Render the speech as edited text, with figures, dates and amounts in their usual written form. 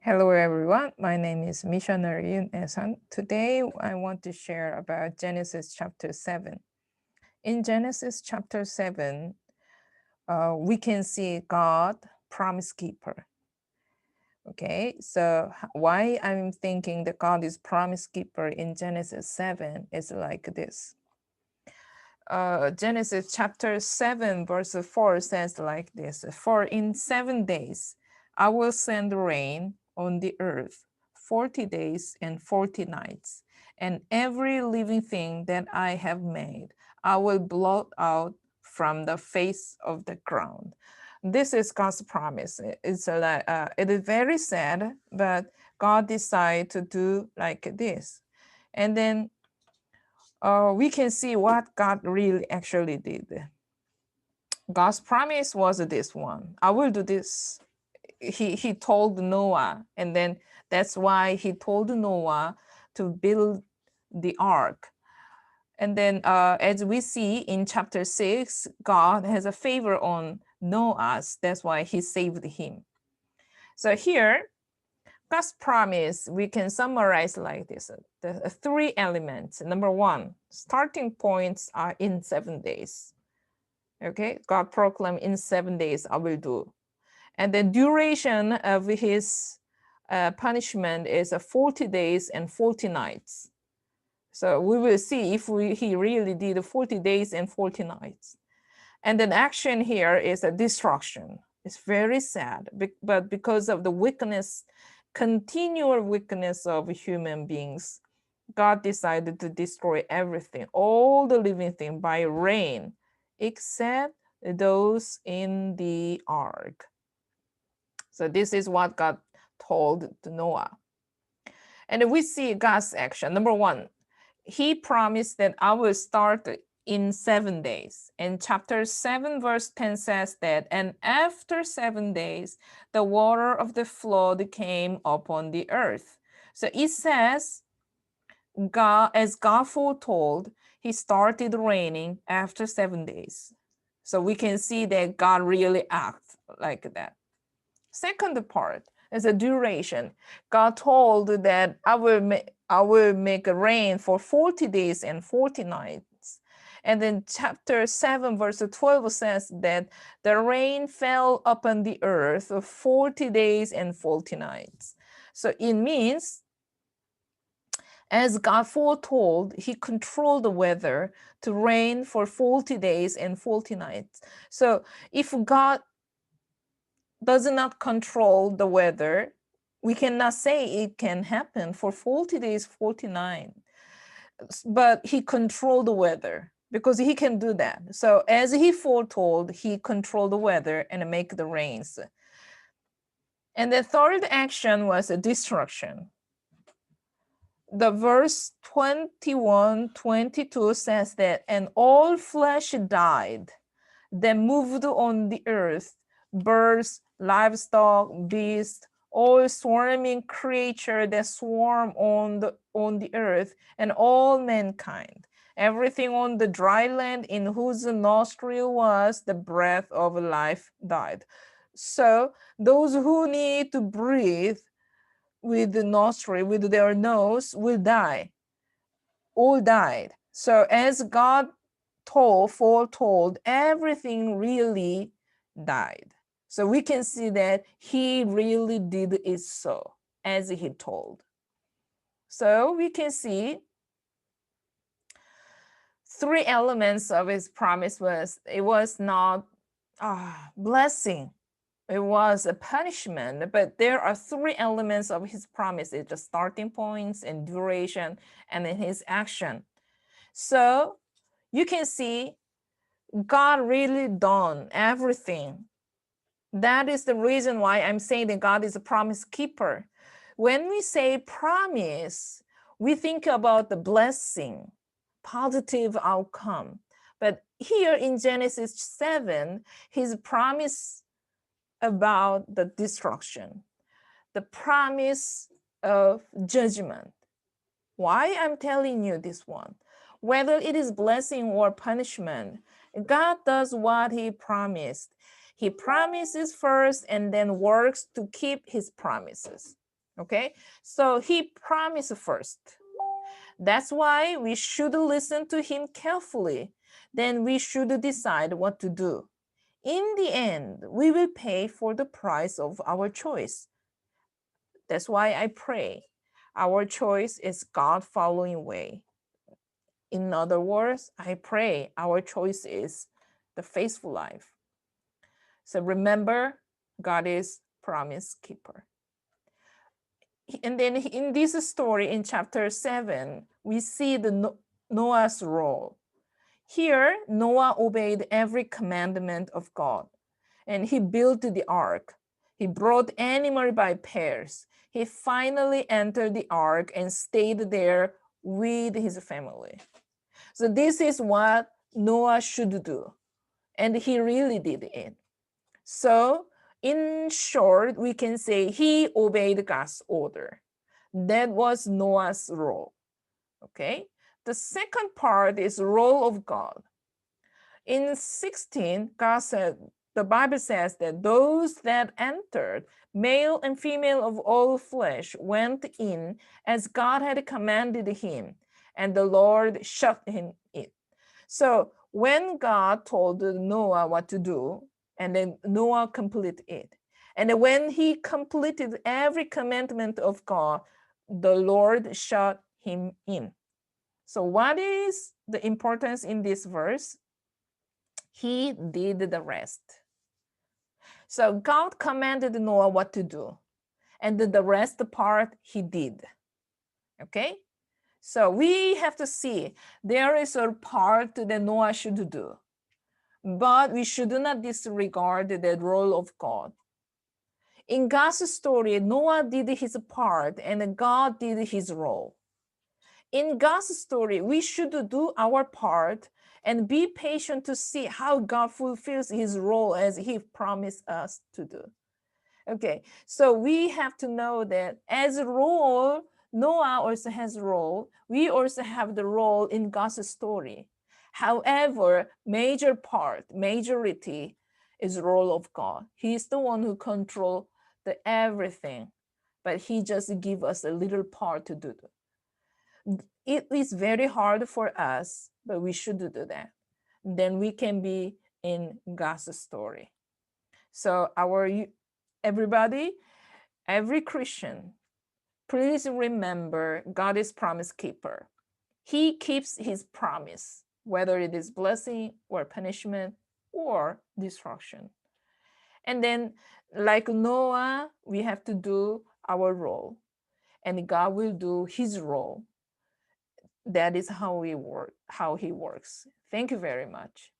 Hello everyone, my name is Missionary Yoon Esan. Today I want to share about Genesis chapter 7. In Genesis chapter 7, we can see God, promise keeper. Okay, so why I'm thinking that God is promise keeper in Genesis 7 is like this. Genesis chapter 7 verse 4 says like this, "For in 7 days I will send rain on the earth, 40 days and 40 nights, and every living thing that I have made, I will blot out from the face of the ground." This is God's promise. It is very sad, but God decided to do like this. And then we can see what God really actually did. God's promise was this one. I will do this. He told Noah, and then that's why he told Noah to build the ark. And then as we see in chapter 6, God has a favor on Noah. That's why he saved him. So here, God's promise, we can summarize like this. The three elements. Number one, starting points are in 7 days. Okay, God proclaimed in 7 days I will do. And the duration of his punishment is 40 days and 40 nights. So we will see if he really did 40 days and 40 nights. And then action here is a destruction. It's very sad, but because of the weakness, continual weakness of human beings, God decided to destroy everything, all the living things by rain, except those in the ark. So this is what God told to Noah. And we see God's action. Number one, he promised that I will start in 7 days. And chapter 7 verse 10 says that, and after 7 days, the water of the flood came upon the earth. So it says, God, as God foretold, he started raining after 7 days. So we can see that God really acts like that. Second part is the duration. God told that I will make a rain for 40 days and 40 nights. And then chapter 7 verse 12 says that the rain fell upon the earth 40 days and 40 nights. So it means, as God foretold, he controlled the weather to rain for 40 days and 40 nights. So if God does not control the weather, we cannot say it can happen for 40 days, 49. But he controlled the weather because he can do that. So as he foretold, he controlled the weather and make the rains. And the third action was a destruction. The verse 21, 22 says that, and all flesh died that moved on the earth, birds, livestock, beasts, all swarming creature that swarm on the earth, and all mankind. Everything on the dry land in whose nostril was the breath of life died. So those who need to breathe with the nostril, with their nose, will die. All died. So as God foretold, everything really died. So we can see that he really did it so, as he told. So we can see three elements of his promise was, it was not blessing, it was a punishment, but there are three elements of his promise. It's the starting points and duration and then his action. So you can see God really done everything. That is the reason why I'm saying that God is a promise keeper. When we say promise, we think about the blessing, positive outcome. But here in Genesis 7, his promise about the destruction, the promise of judgment. Why I'm telling you this one? Whether it is blessing or punishment, God does what he promised. He promises first and then works to keep his promises. Okay, so he promised first. That's why we should listen to him carefully. Then we should decide what to do. In the end, we will pay for the price of our choice. That's why I pray. Our choice is God following way. In other words, I pray our choice is the faithful life. So remember, God is promise keeper. And then in this story in chapter 7, we see the Noah's role. Here, Noah obeyed every commandment of God, and he built the ark. He brought animals by pairs. He finally entered the ark and stayed there with his family. So this is what Noah should do, and he really did it. So in short, we can say he obeyed God's order. That was Noah's role. Okay. The second part is role of God. In 16, God said, the Bible says that those that entered, male and female of all flesh, went in as God had commanded him, and the Lord shut him in. So when God told Noah what to do, and then Noah completed it. And when he completed every commandment of God, the Lord shut him in. So what is the importance in this verse? He did the rest. So God commanded Noah what to do, and the rest part he did. Okay? So we have to see there is a part that Noah should do, but we should not disregard the role of God. In God's story, Noah did his part and God did his role. In God's story, we should do our part and be patient to see how God fulfills his role as he promised us to do. Okay, so we have to know that as a role, Noah also has a role. We also have the role in God's story. However, majority is role of God. He's the one who control the everything, but he just give us a little part to do. It is very hard for us, but we should do that. Then we can be in God's story. So everybody, every Christian, please remember God is promise keeper. He keeps his promise, whether it is blessing or punishment or destruction. And then like Noah, we have to do our role and God will do his role. That is how he works. Thank you very much.